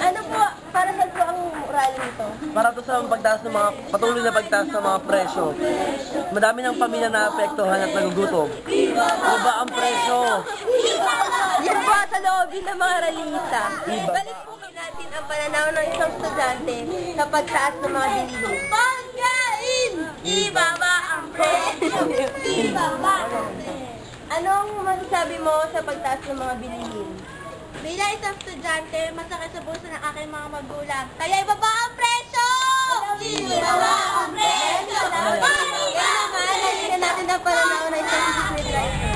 Ano po, para saan po ang rally nito? Para to sa pagtaas ng mga patuloy na pagtaas ng mga presyo. Madami ng pamilya na apektuhan at nagugutom. Baba ang presyo. Yan po sa loobin ng mga rallyista. Iba. Balik po natin ang pananaw ng isang estudyante sa pagtaas ng mga bilihin. Pagkain! Ibaba ang presyo! Ibaba ang presyo! Anong masasabi mo sa pagtaas ng mga bilihin? Bilang isang estudyante, masakit sa puso ng aking mga magulang. Kaya ibaba ang presyo! Ibaba ang presyo! Kaya naman, nalina natin ang pananaw ng isang business driver.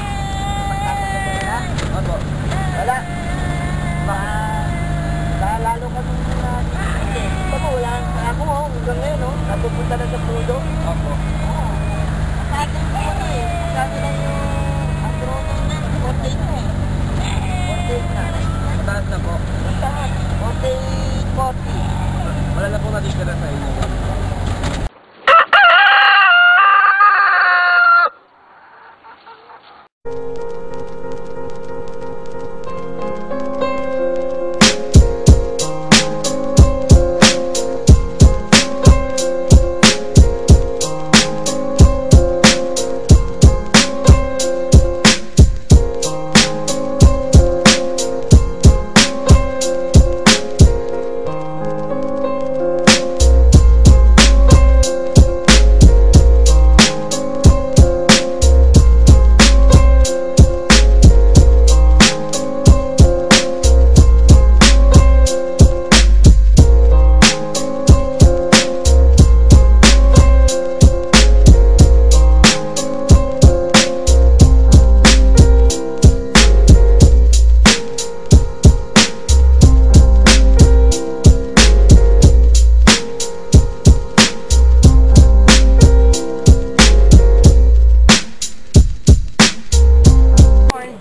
Opo. Wala. Lalo kami na magulang. Ako hanggang ngayon, napupunta na sa pudo. Opo. Sabi ko eh. Sabi na yung agronong na. 48 na eh. 48 na. Mataas na po. Mataas. 40. Wala na po natitira sa inyo.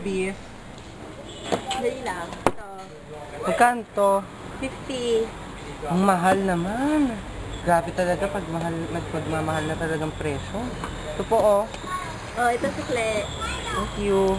Beef. Dali lang. Ito. Magkanto? 50. Ang mahal naman. Grabe talaga pag nagpagmamahal na talagang presyo. Ito po oh. Oh, ito si Clay. Thank you.